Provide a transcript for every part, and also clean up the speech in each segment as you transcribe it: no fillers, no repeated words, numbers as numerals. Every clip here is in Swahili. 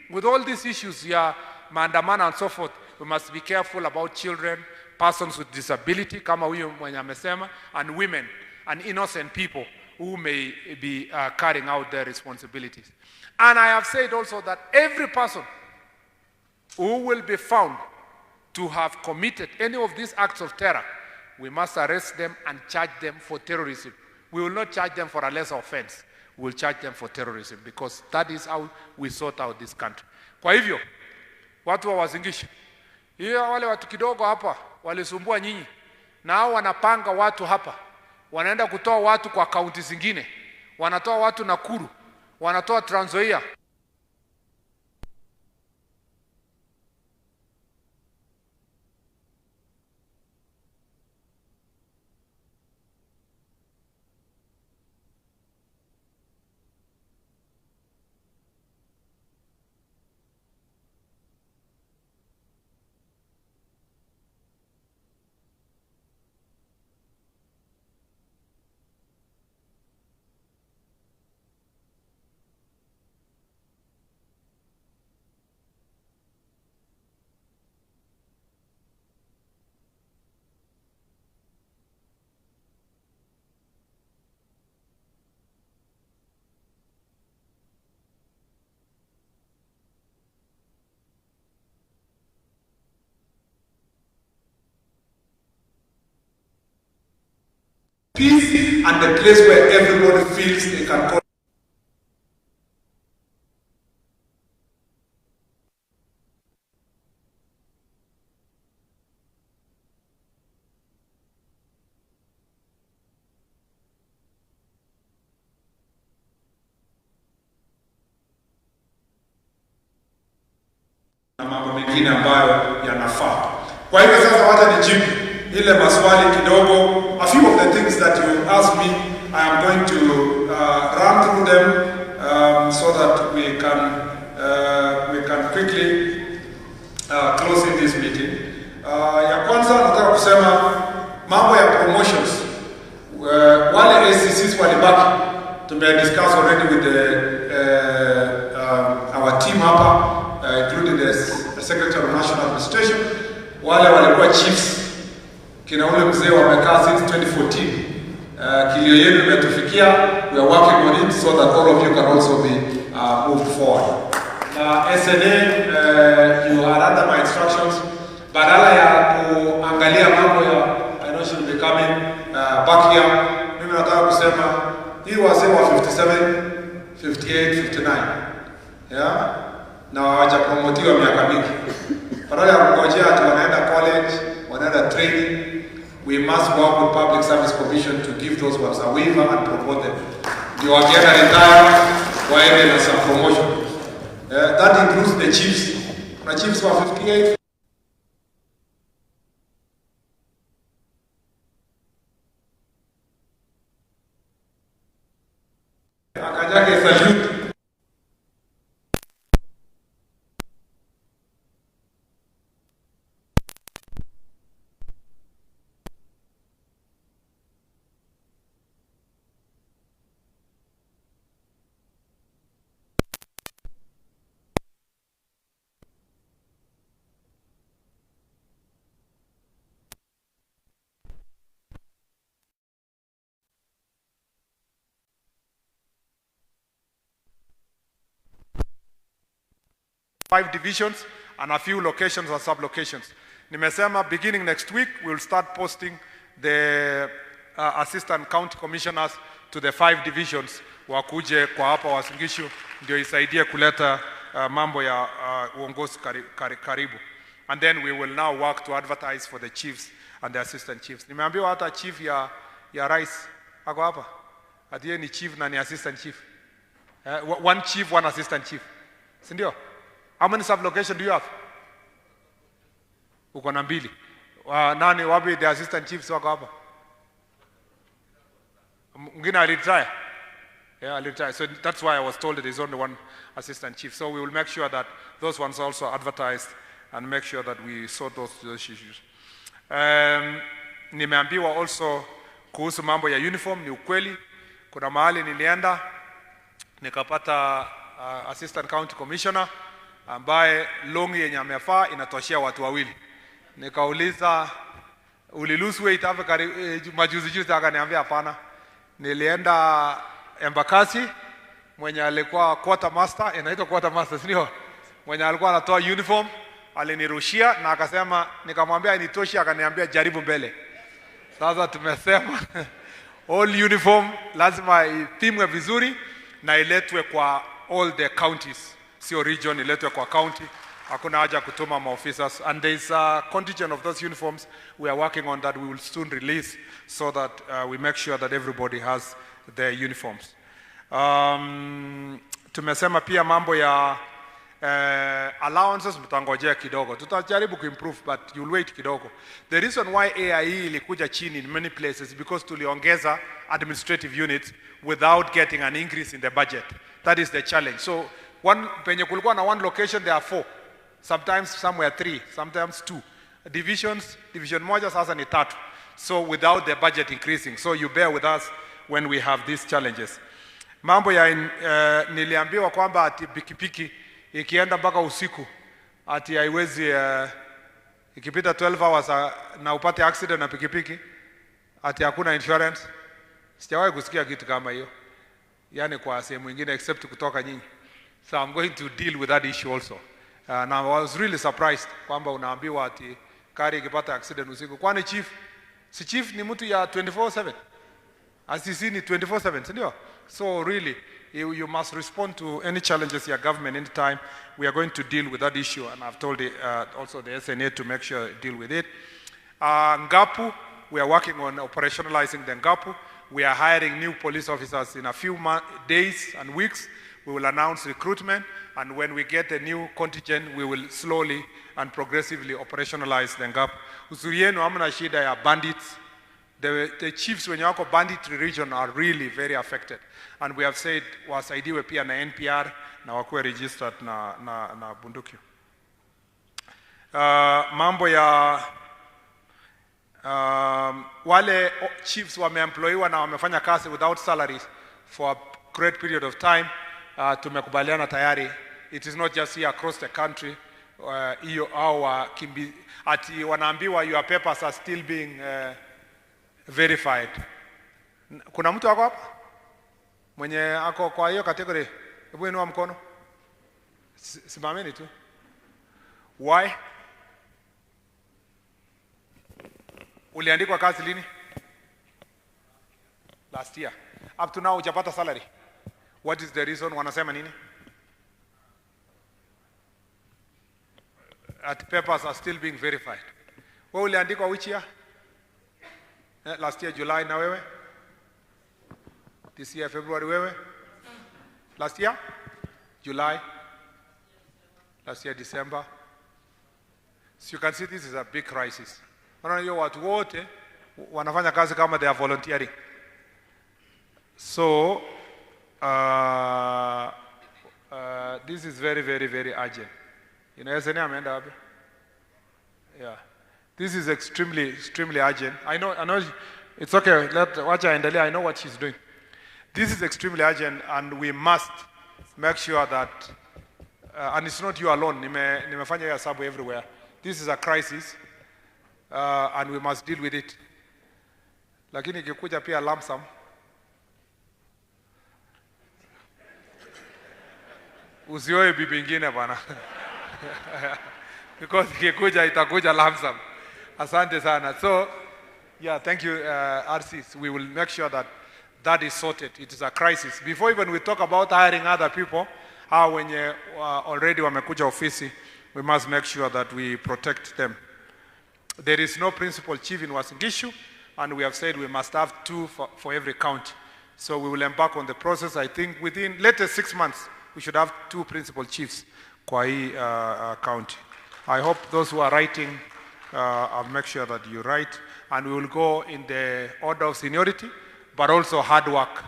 with all these issues here, maandamano and so forth, we must be careful about children, persons with disability, kama huyu mwenye amesema, and women and innocent people who may be carrying out their responsibilities. And I have said also that every person who will be found to have committed any of these acts of terror, we must arrest them and charge them for terrorism. We will not charge them for a lesser offense. We will charge them for terrorism, because that is how we sort out this country. Kwa hivyo, watu wa wazingisha. Hiyo wale watu kidogo hapa walisumbua nyinyi. Na hao wanapanga watu hapa. Wanaenda kutoa watu kwa kaunti zingine. Wanatoa watu Nakuru. Wanatoa Trans Nzoia. Peace and the place where everybody feels they can call. Na mambo mengine ambayo yanafaa. Kwa hivyo sasa wacha nijibu ile maswali kidogo. A few of the things that you asked me, I am going to run through them so that we can quickly close in this meeting. Ya kwanza nataka kusema mambo ya promotions. Wale ACCs walibaki, discuss already with our team hapa, including the Secretary of National Administration. Wale walikuwa chiefs, kina ule mzee wamekaa since 2014. Kilio yenu imetufikia. We are working on it so that all of you can also be moved forward. SNA, you are under my instructions. Badala ya kuangalia mambo ya, I know she will be coming back here. Mimi nataka kusema hii wazee wa 57, 58, 59. Yeah? Na hawajapromotiwa miaka mingi. Badala ya kungojea ati wanaenda college, wanaenda training, we must work with Public Service Commission to give those ones a waiver and promote them. Ndio wakienda retire, waende na some promotion. That includes the chiefs. Kuna chiefs wa 58. Akajake salute. Five divisions and a few locations and sub-locations. Nimesema beginning next week, we'll start posting the assistant county commissioners to the 5 divisions wakuje kwa hapa Wasingishu ndio isaidie kuleta mambo ya uongozi karibu. And then we will now work to advertise for the chiefs and the assistant chiefs. Nimeambiwa hata chief ya rais ako hapa. Atiye ni chief na ni assistant chief. One chief, one assistant chief. Sindio? How many sub-locations do you have? Uko na 2. Nani wapi the assistant chiefs wako hapa? Mwingine alitry. Yeah, alitry. So that's why I was told there is only one assistant chief. So we will make sure that those ones are also advertised and make sure that we sort those issues. Nimeambiwa also kuhusu mambo ya uniform. Ni ukweli, kuna mahali nilienda nikapata assistant county commissioner ambaye longi yenye amefaa inatoshea watu wawili. Nikauliza uli lose weight hapa majuzi akaniambia hapana. Nilienda Embakasi, mwenye alikuwa quartermaster, inaitwa quartermaster sio? Mwenye alikuwa anatoa uniform alinirushia na akasema, nikamwambia initoshi, akaniambia jaribu mbele. Sasa tumesema all uniform lazima ipimwe vizuri na iletwe kwa all the counties, sio region, iletwe kwa county. Hakuna haja kutuma maofficers, and there is a contingent of those uniforms we are working on that we will soon release, so that we make sure that everybody has their uniforms. Tumesema pia mambo ya allowances mtangojea kidogo, tutajaribu kuimprove but you'll wait kidogo. The reason why AIE ilikuja chini in many places because tuliongeza administrative units without getting an increase in the budget. That is the challenge. So penye kulikuwa na one location there are 4, sometimes somewhere 3, sometimes 2 divisions. Division moja sasa ni 3, so without the budget increasing. So you bear with us when we have these challenges. Mambo ya niliambiwa kwamba ati pikipiki ikienda mpaka usiku ati haiwezi ikipita 12 hours na upate accident na pikipiki ati hakuna insurance. Sijawahi kusikia kitu kama hiyo, yani kwa sehemu nyingine except kutoka nyinyi. So I'm going to deal with that issue also. And I was really surprised kwamba unaambiwa ati kari ikipata accident usiku. Kwani chief ni mtu ya 24/7? Asisi ni 24/7, ndio? So really you must respond to any challenges your government anytime. We are going to deal with that issue, and I've told also the SNA to make sure deal with it. Ngapu, we are working on operationalizing the Ngapu. We are hiring new police officers in a few days and weeks. We will announce recruitment, and when we get a new contingent, we will slowly and progressively operationalize the Ngapu. Uzuri yenu hamna shida ya bandits. The chiefs wenye wako banditry region are really very affected, and we have said wasaidiwe pia na NPR na wakuwe registered na bunduki. Mambo ya wale chiefs wameemployiwa na wamefanya kazi without salaries for a great period of time. Tumekubaliana tayari, it is not just here across the country. Ati wanaambiwa your papers are still being verified. Kuna mtu wako hapa mwenye ako kwa hiyo category? Hebu inua mkono. Simameni tu. Why? Uliandikwa kazi lini? Last year. Up to now hujapata salary. What is the reason? Wanasema nini? At papers are still being verified. Wewe uliandikwa which year? Last year July. Na wewe? This year February. Wewe? Last year July. Last year December. So you can see this is a big crisis. Wanaona watu wote wanafanya kazi kama they are volunteering. So this is very, very, very urgent. You know, SNA ameenda wapi? Yeah. This is extremely urgent. I know it's okay. Wacha endelea. I know what she's doing. This is extremely urgent, and we must make sure that and it's not you alone. Nimefanya hesabu everywhere. This is a crisis, and we must deal with it. Lakini ikikuja pia lump sum, usioe bibi ingine bana. Because ikikuja itakuja lump sum. Asante sana. So, yeah, thank you, RCs. We will make sure that that is sorted. It is a crisis. Before even we talk about hiring other people, wenye already wamekuja ofisi, we must make sure that we protect them. There is no principal chief in Uasin Gishu, and we have said we must have 2 for every county. So we will embark on the process. I think within latest 6 months, we should have 2 principal chiefs kwa hii county. I hope those who are writing, I'll make sure that you write, and we will go in the order of seniority, but also hard work.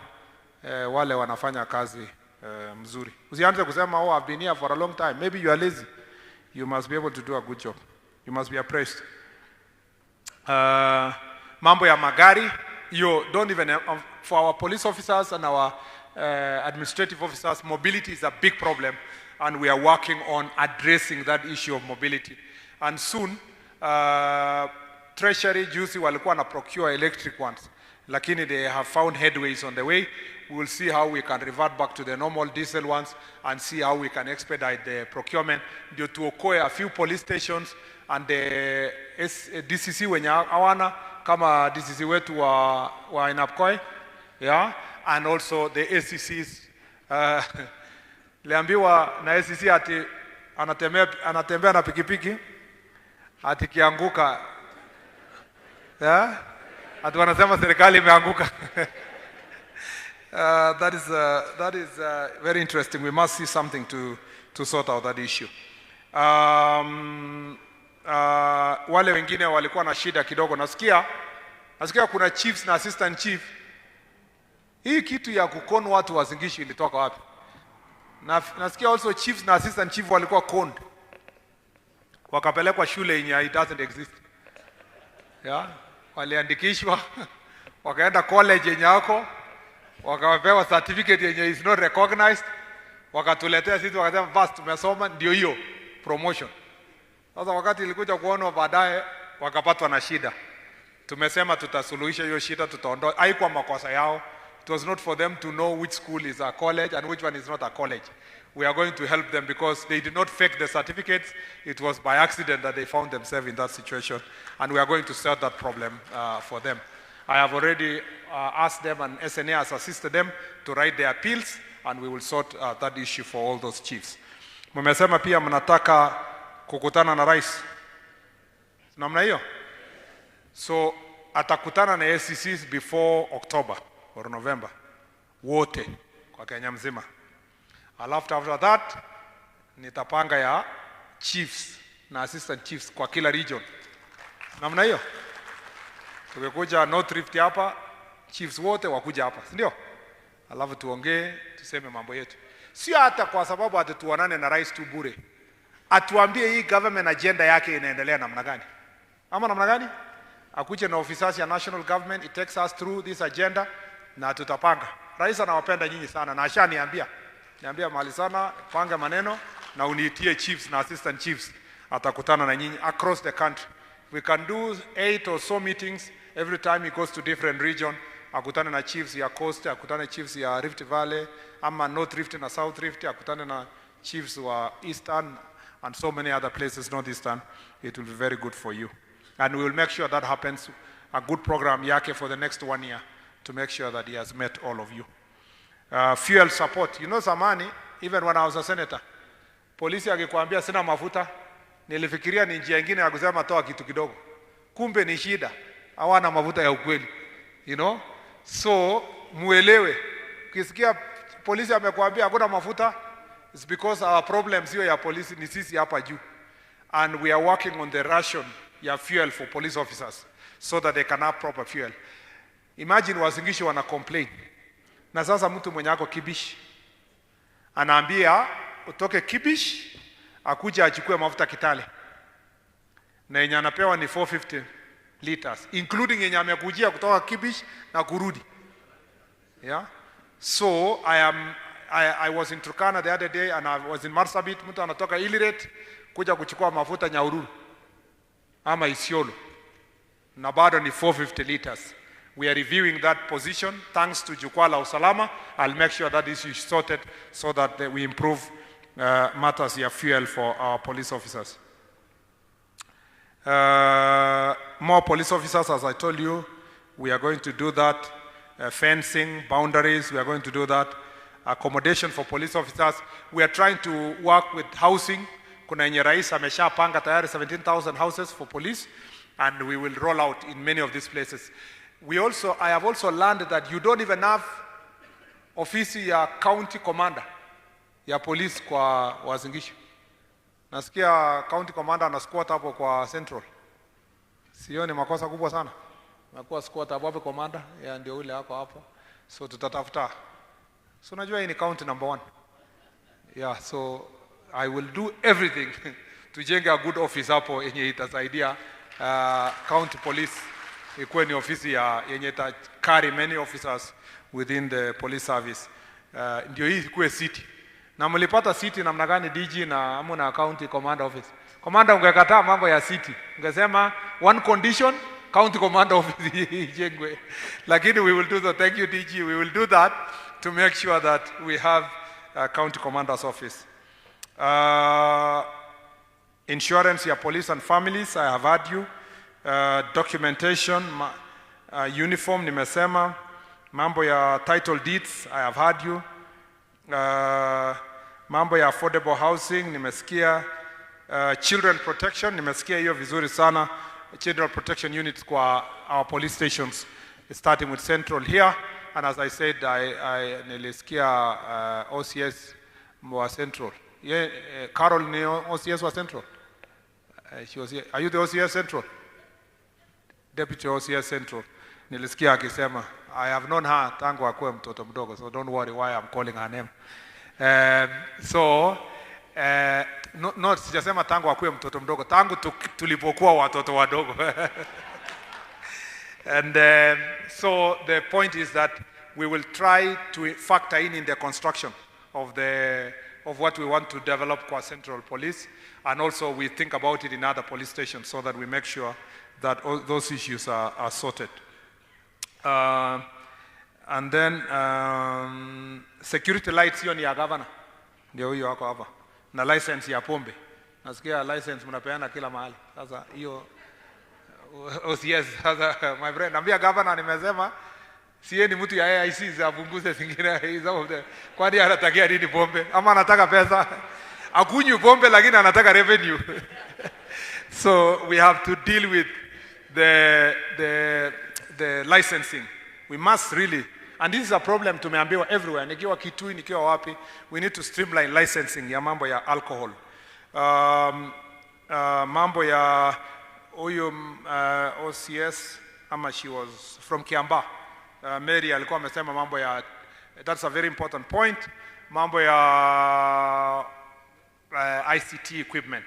Wale wanafanya kazi mzuri. Usianze kusema, oh, I've been here for a long time. Maybe you are lazy. You must be able to do a good job. You must be appraised. Mambo ya magari, you don't even, for our police officers and our administrative officers, mobility is a big problem. and we are working on addressing that issue of mobility. And soon, Treasury juzi walikuwa na procure electric ones, lakini they have found headways on the way. We will see how we can revert back to the normal diesel ones and see how we can expedite the procurement ndio tuokoe a few police stations and the DCC wenye hawana kama DCC wetu wa Inapkoi, yeah, and also the ACCs. Liambiwa na ACC ati anatembea na pikipiki ati kianguka, yeah, ati wanasema serikali imeanguka. That is very interesting. We must see something to sort out that issue. Wale wengine walikuwa na shida kidogo. Nasikia kuna chiefs na assistant chief. Hii kitu ya kukon watu wazingishi ilitoka wapi? Nasikia also chiefs na assistant chief walikuwa conned, wakapelekwa shule yenye it doesn't exist. Yeah? Waliandikishwa wakaenda college yenye yako, wakapewa certificate yenye is not recognized, wakatuletea sisi wakasema basi tumesoma, ndio hiyo promotion. Sasa wakati ilikuja kuonwa baadaye wakapatwa na shida. Tumesema tutasuluhisha hiyo shida, tutaondoa. Haikuwa makosa yao. It was not for them to know which school is a college and which one is not a college. We are going to help them because they did not fake the certificates. It was by accident that they found themselves in that situation, and we are going to solve that problem for them. I have already asked them, and SNA has assisted them to write their appeals, and we will sort that issue for all those chiefs. Mmesema pia mnataka kukutana na rais. Namna hiyo? So atakutana na ACCs before October or November. Wote kwa Kenya mzima. After that nitapanga ya chiefs na assistant chiefs kwa kila region. Namna hiyo? Tukikuja North Rift hapa, chiefs wote wakuja hapa, si ndio? Alafu tuongee, tuseme mambo yetu. Sio hata kwa sababu ati tuonane na rais tu bure. Atuambie hii government agenda yake inaendelea namna gani? Ama namna gani? Akuje na officers ya national government, it takes us through this agenda na tutapanga. Rais anawapenda nyinyi sana na ashaniambia. Niambia mahali sana, panga maneno na uniitie chiefs na assistant chiefs. Atakutana na nyinyi across the country. We can do 8 or so meetings every time he goes to different region. Akutane na chiefs ya Coast, akutane chiefs ya Rift Valley, ama North Rift na South Rift, akutane na chiefs wa Eastern and so many other places, Northeastern. It will be very good for you. And we will make sure that happens, a good program yake for the next 1 year to make sure that he has met all of you. Fuel support. You know zamani, even when I was a senator, polisi akikwambia sina mafuta, nilifikiria ni njia nyingine ya kusema toa kitu kidogo. Kumbe ni shida. Hawana mafuta ya ukweli. You know? So, muelewe. Ukisikia polisi amekwambia hakuna mafuta, it's because our problems here ya polisi ni sisi hapa juu. And we are working on the ration ya fuel for police officers so that they can have proper fuel. Imagine wazingishi wana complain. Na sasa mtu mwenye ako Kibish anaambia utoke Kibish akuja achukue mafuta Kitale. Na yenye anapewa ni 450 liters, including yenye amekujia kutoka Kibish na kurudi. Yeah? So I was in Turkana the other day and I was in Marsabit, mtu anatoka Ilirate kuja kuchukua mafuta Nyahururu ama Isiolo. Na bado ni 450 liters. We are reviewing that position. Thanks to Jukwaa la Usalama, I'll make sure that this is sorted so that we improve matters of fuel for our police officers. More police officers, as I told you, we are going to do that. Fencing, boundaries, we are going to do that. Accommodation for police officers. We are trying to work with housing. Kuna yenye rais ameshapanga tayari 17,000 houses for police, and we will roll out in many of these places. I have also learned that you don't even have ofisi ya county commander ya police kwa Wazingishu. Nasikia county commander ana squat hapo kwa Central. Sio ni makosa kubwa sana. Nakuwa squat hapo commander, ya ndio ule hapo. So tutatafuta. So najua hii ni county number 1. Yeah, so I will do everything to jenga a good office hapo yenye itasaidia county police ikuwe ni ofisi yenye ita carry many officers within the police service. Ndio hii ikuwe city. Na mlipata city namna gani DG na amuna county commander office? Commander ungekataa mambo ya city. Ungesema one condition, county commander office ijengwe. Lakini we will do that. Thank you DG. We will do that to make sure that we have a county commander's office. Insurance ya police and families, I have had you. Documentation, uniform nimesema. Mambo ya title deeds, I have had you. Mambo ya affordable housing nimesikia. Children protection nimesikia hiyo vizuri sana. Children protection units kwa our police stations, starting with Central here, and as I said, nilisikia OCS wa Central. Carol ni OCS wa Central. She was here. Are you the OCS Central? Deputy OCS Central. Nilisikia akisema, I have known her tangu akuwe mtoto mdogo, so don't worry why I'm calling her name. No, sijasema tangu akuwe mtoto mdogo, tangu tulipokuwa watoto wadogo. And so the point is that we will try to factor in the construction of what we want to develop kwa Central Police, and also we think about it in other police stations so that we make sure that all those issues are sorted. And then security lights hiyo ni ya governor, ndio huyo wako hapa, na license ya pombe. Nasikia license mnapeana kila mahali. Sasa hiyo OCS, sasa my friend, naambia governor nimesema siye ni mtu ya AIC za punguze zingine hizo. Kwani anatakia nini pombe? Ama anataka pesa? Akunywi pombe lakini anataka revenue. So we have to deal with the licensing. We must really, and this is a problem tumeambiwa everywhere. Nikiwa Kitui, nikiwa wapi, we need to streamline licensing ya mambo ya alcohol. Mambo ya huyo OCS, ama she was from Kiambaa. Mary alikuwa amesema mambo ya, that's a very important point, mambo ya ICT equipment,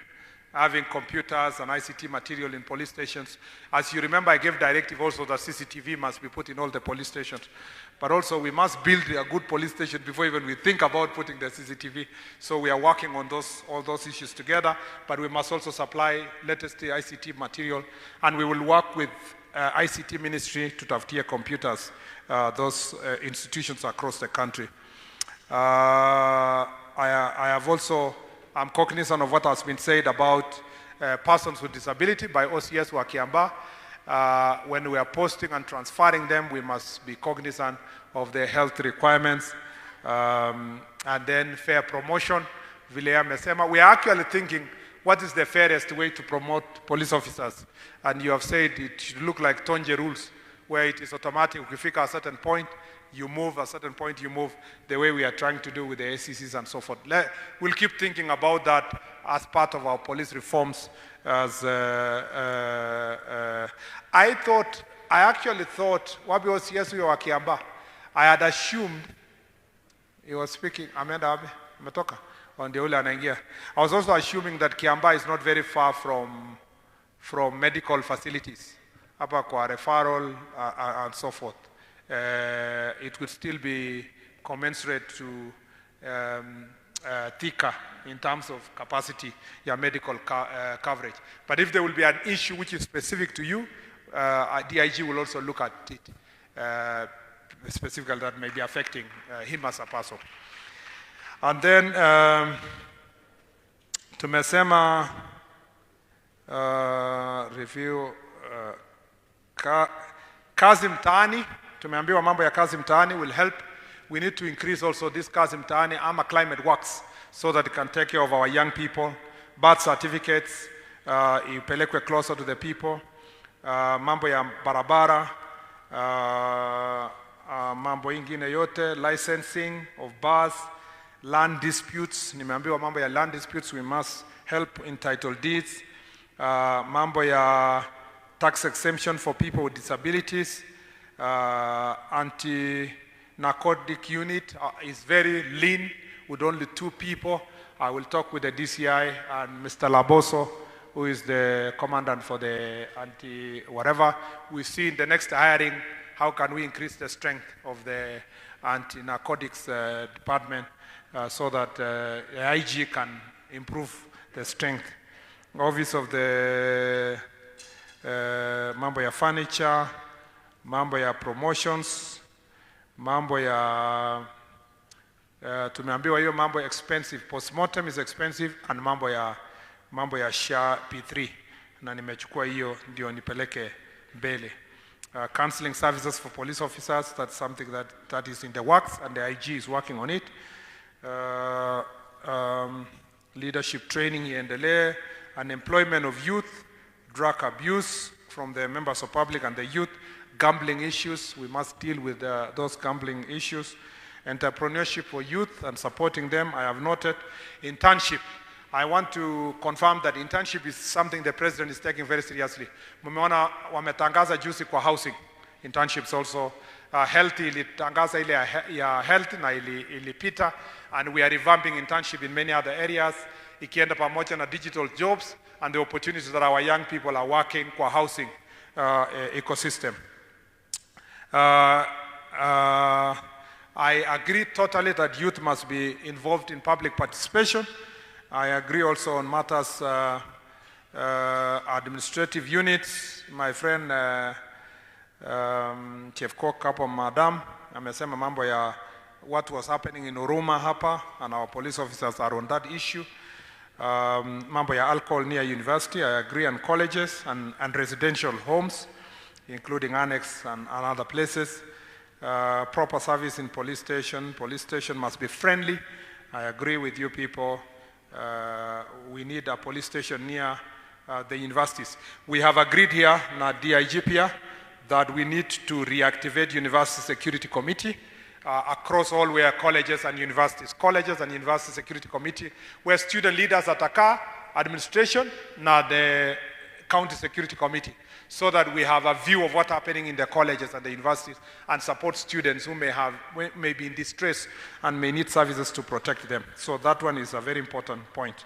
having computers and ICT material in police stations. As you remember, I gave directive also that CCTV must be put in all the police stations. But also we must build a good police station before even we think about putting the CCTV. So we are working on all those issues together, but we must also supply latest ICT material, and we will work with ICT ministry to tafutia computers, those institutions across the country. I have also, I'm cognizant of what has been said about persons with disability by OCS wa Kiambaa. When we are posting and transferring them, we must be cognizant of their health requirements, and then fair promotion. Vile amesema, we are actually thinking, what is the fairest way to promote police officers? And you have said it should look like Tonje rules, where it is automatic. Ukifika a certain point, you move, a certain point you move, the way we are trying to do with the ACCs and so forth. We'll keep thinking about that as part of our police reforms. As I actually thought, wabi OCS huyo wa Kiambaa, I had assumed, he was speaking, Amenda Abe, umetoka? Ndio ule anaingia. I was also assuming that Kiambaa is not very far from medical facilities, hapa kwa referral and so forth. It would still be commensurate to thicker in terms of capacity, your medical coverage. But if there will be an issue which is specific to you, DIG will also look at it specifically that may be affecting him as a person. And then tumesema review kazi mtaani. Tumeambiwa mambo ya kazi mtaani will help. We need to increase also this kazi mtaani ama climate works so that it can take care of our young people. Birth certificates ipelekwe closer to the people. Mambo ya barabara, mambo ingine yote, licensing of bars, land disputes. Nimeambiwa mambo ya land disputes, we must help in title deeds. Mambo ya tax exemption for people with disabilities. Anti-narcotic unit is very lean with only 2 people. I will talk with the DCI and Mr. Laboso, who is the commandant for the anti-whatever. We see in the next hiring, how can we increase the strength of the anti-narcotics department so that IG can improve the strength. Office of the mambo ya furniture, mambo ya promotions, mambo ya tumeambiwa hiyo mambo expensive, postmortem is expensive, and mambo ya SHA P3, na nimechukua hiyo ndio nipeleke mbele. Counseling services for police officers, that's something that is in the works, and the IG is working on it. Leadership training iendelee, unemployment of youth, drug abuse from the members of public and the youth, gambling issues, we must deal with those gambling issues, entrepreneurship for youth and supporting them, I have noted. Internship, I want to confirm that internship is something the president is taking very seriously. Mumeona wametangaza juzi kwa housing, internships also. Health ilitangaza ile ya health na ilipita, and we are revamping internship in many other areas, ikienda pamoja na digital jobs and the opportunities that our young people are working kwa housing ecosystem. I agree totally that youth must be involved in public participation. I agree also on matters administrative units. My friend Chief Cook hapo madam amesema mambo ya what was happening in Uruma hapa, and our police officers are on that issue. Mambo ya alcohol near university, I agree, and colleges and residential homes, including annex and other places. Proper service in police station must be friendly. I agree with you people. We need a police station near the universities. We have agreed here na DIG pia that we need to reactivate University Security Committee across all where colleges and universities security committee, where student leaders atakaa, administration na the county security committee, so that we have a view of what's happening in the colleges and the universities and support students who may be in distress and may need services to protect them. So that one is a very important point.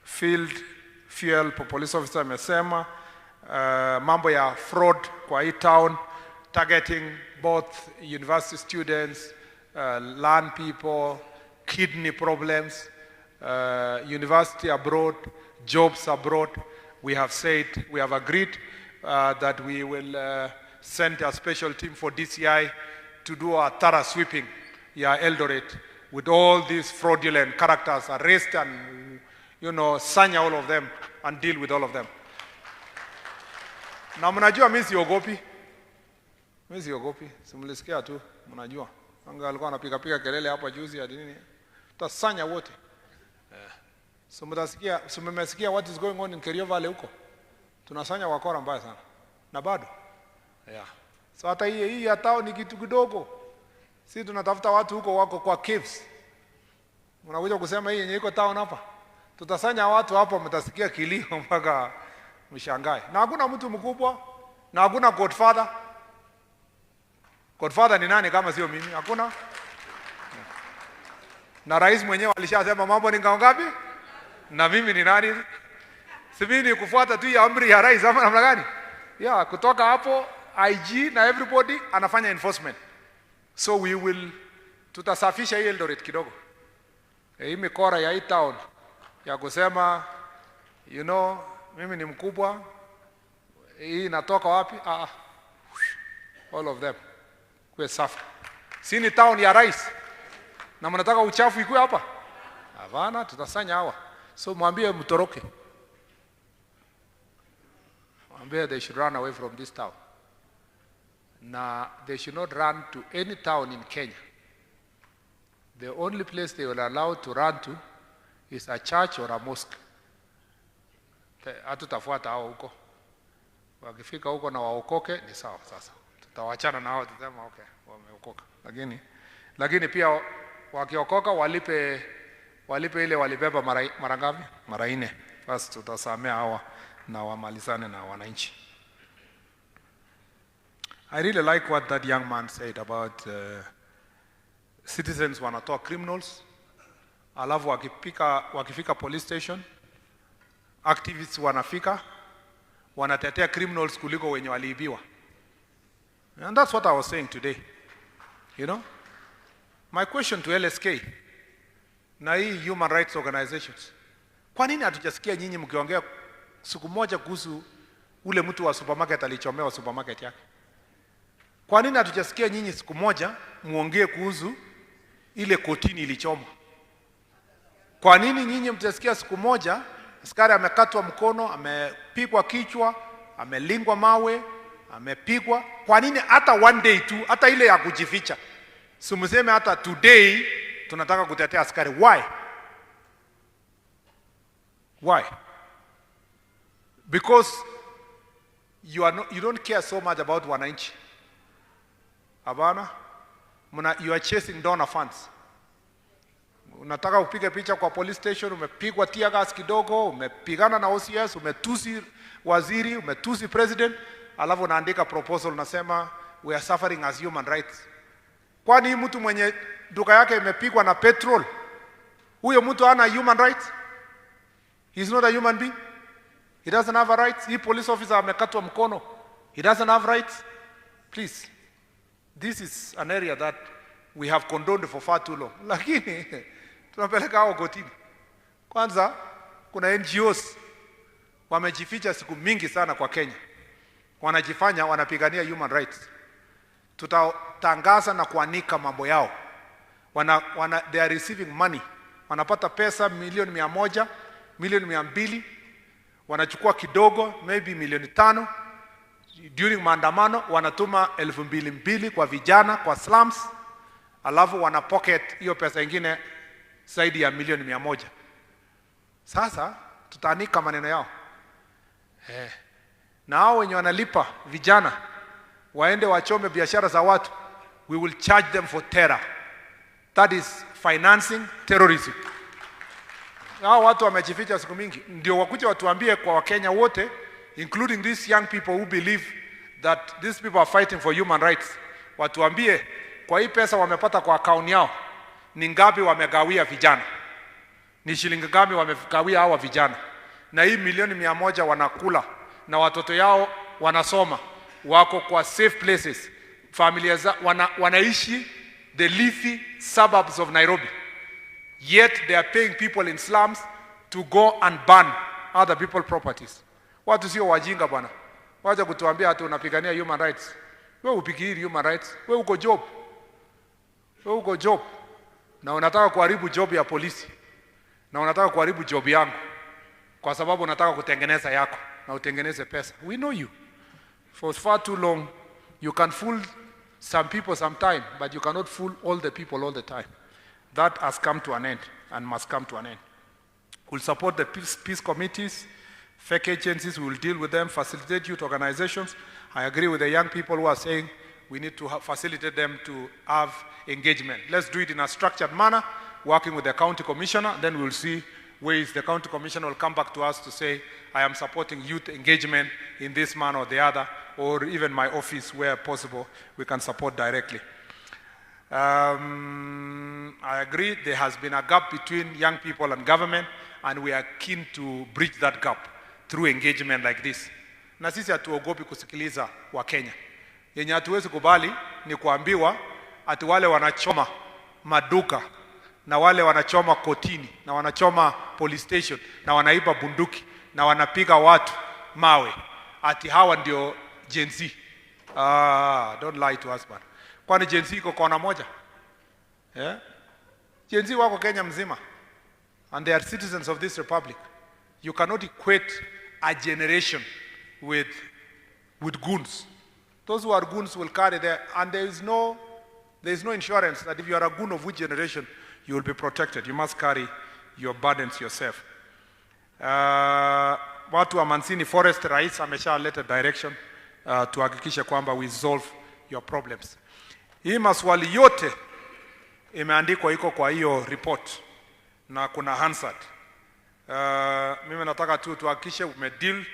Field fuel police officer amesema, mambo ya fraud kwa hii town, targeting both university students, land people, kidney problems, university abroad, jobs abroad. We have agreed that we will send a special team for DCI to do a thorough sweeping, Eldoret, with all these fraudulent characters, arrest and, sanya all of them and deal with all of them. Na mnajua mimi siogopi, simlisikia tu, mnajua. Anga alikuwa anapiga kelele hapa juzi ya nini? Tutasanya wote. So mmesikia what is going on in Kerio Valley huko? Tunasanya wakora mbaya sana. Na bado. Yeah. So hata hii ya town ni kitu kidogo. Sisi tunatafuta watu huko wako kwa caves. Mnakuja kusema hii yenye iko town hapa. Tutasanya watu hapa, mtasikia kilio mpaka mshangae. Na hakuna mtu mkubwa, na hakuna godfather. Godfather ni nani kama sio mimi? Hakuna. Na rais mwenyewe alishasema mambo ni ngapi? Na mimi ni nani? Si mimi ni kufuata tu ya amri ya rais ama namna gani? Yeah, kutoka hapo IG na everybody anafanya enforcement. So tutasafisha hii Eldoret kidogo. Hii mikora ya hii town ya kusema mimi ni mkubwa, hii inatoka wapi? All of them kwa safi. Si ni town ya rais na mnataka uchafu ikue hapa? Havana, tutasanya hawa. So mwambie mtoroke. Mwambie they should run away from this town. Na they should not run to any town in Kenya. The only place they will allow to run to is a church or a mosque. Hatutafuata hao huko. Wakifika huko na waokoke ni sawa sasa. Tutawachana na hao, tutasema okay, wameokoka. Lakini pia wakiokoka walipe ile walibeba mara ngapi? Mara 4. Basi tutasamea hawa na wamalizane na wananchi. I really like what that young man said about citizens wanatoa criminals, alafu wakifika police station, activists wanafika, wanatetea criminals kuliko wenye waliibiwa. And that's what I was saying today. You know? My question to LSK na hii human rights organizations. Kwa nini hatujasikia nyinyi mkiongea siku moja kuhusu ule mtu wa supermarket alichomewa supermarket yake? Kwa nini hatujasikia nyinyi siku moja muongee kuhusu ile kotini ilichoma? Kwa nini nyinyi mtasikia siku moja askari amekatwa mkono, amepigwa kichwa, amelingwa mawe, amepigwa? Kwa nini hata one day tu, hata ile ya kujificha? Simuseme hata today tunataka kutetea askari. Why? Why? Because you don't care so much about wananchi. Abana, you are chasing donor funds. Unataka upige picha kwa police station, umepigwa tear gas kidogo, umepigana na OCS, umetusi waziri, umetusi president, alafu unaandika proposal unasema we are suffering as human rights. Kwani mtu mwenye duka yake imepigwa na petrol, huyo mtu hana human rights? He's not a human being. He doesn't have a rights. Hii police officer amekatwa mkono, he doesn't have rights. Please, this is an area that we have condoned for far too long. Lakini tunapeleka hao kotini. Kwanza kuna NGOs wamejificha siku mingi sana kwa Kenya, wanajifanya wanapigania human rights. Tutatangaza na kuanika mambo yao. They are receiving money. Wanapata pesa milioni 100, milioni 200, wanachukua kidogo, maybe milioni 5. During maandamano wanatuma 2,200 kwa vijana kwa slums, alafu wana pocket hiyo pesa ingine zaidi ya milioni 100. Sasa tutaanika maneno yao. Na hao wenye wanalipa vijana waende wachome biashara za watu, we will charge them for terror. That is financing terrorism. Hao watu wamejificha siku mingi, ndio wakuja watuambie kwa Wakenya wote, including these young people who believe that these people are fighting for human rights. Watuambie kwa hii pesa wamepata kwa account yao, ni ngapi wamegawia vijana? Ni shilingi ngapi wamegawia hawa vijana? Na hii milioni 100 wanakula na watoto yao wanasoma, wako kwa safe places. Familia wanaishi the leafy suburbs of Nairobi. Yet they are paying people in slums to go and burn other people's properties. Watu sio wajinga bwana. Wacha kutuambia hata unapigania human rights. Wewe upigiri human rights. Wewe uko job. Wewe uko job. Na unataka kuharibu job ya polisi. Na unataka kuharibu job yangu. Kwa sababu unataka kutengeneza yako na utengeneze pesa. We know you. For far too long you can fool some people sometime, but you cannot fool all the people all the time. That has come to an end and must come to an end. We'll support the peace committees, fake agencies, we will deal with them, facilitate youth organizations. I agree with the young people who are saying we need to facilitate them to have engagement. Let's do it in a structured manner, working with the county commissioner, then we'll see ways the county commissioner will come back to us to say, I am supporting youth engagement in this manner or the other, or even my office where possible, we can support directly. I agree there has been a gap between young people and government, and we are keen to bridge that gap through engagement like this. Na sisi hatuogopi kusikiliza wa Kenya. Yenye hatuwezi kubali ni kuambiwa ati wale wanachoma maduka na wale wanachoma kotini na wanachoma police station na wanaiba bunduki na wanapiga watu mawe ati hawa ndio Gen Z. Don't lie to us man. Kwani Gen Z iko kona moja? Gen Z wako Kenya mzima, and they are citizens of this republic. You cannot equate a generation with goons. Those who are goons will carry there, and there is no insurance that if you are a goon of which generation you will be protected. You must carry your burdens yourself. Watu wa Mansini Forest, rais ameshaleta direction tuhakikishe kwamba we solve your problems. Hii maswali yote imeandikwa iko kwa hiyo report na kuna Hansard. Mimi nataka tu tuhakikishe umedeal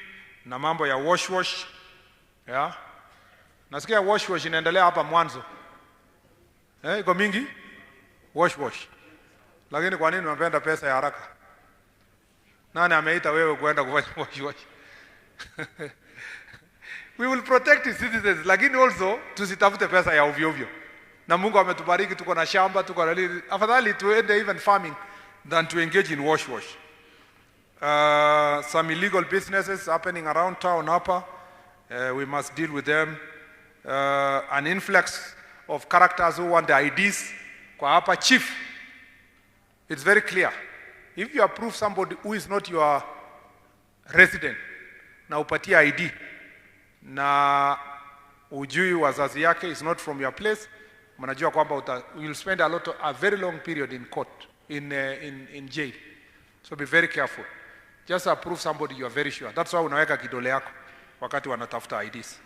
na mambo ya wash. Yeah. Nasikia wash inaendelea hapa mwanzo. Iko mingi? Wash. Lakini kwa nini unapenda pesa ya haraka? Nani ameita wewe kwenda kufanya wash? We will protect the citizens, lakini also tusitafute pesa ya ovyo ovyo. Na Mungu ametubariki, tuko na shamba, tuko na nini. Afadhali tuende even farming than to engage in wash. Some illegal businesses happening around town hapa, we must deal with them. An influx of characters who want the IDs kwa hapa. Chief, it's very clear. If you approve somebody who is not your resident na upatie ID na ujui wazazi yake is not from your place, mnajua kwamba you'll spend a very long period in court, in jail. So be very careful. Just approve somebody you are very sure. That's why unaweka kidole yako wakati wanatafuta IDs.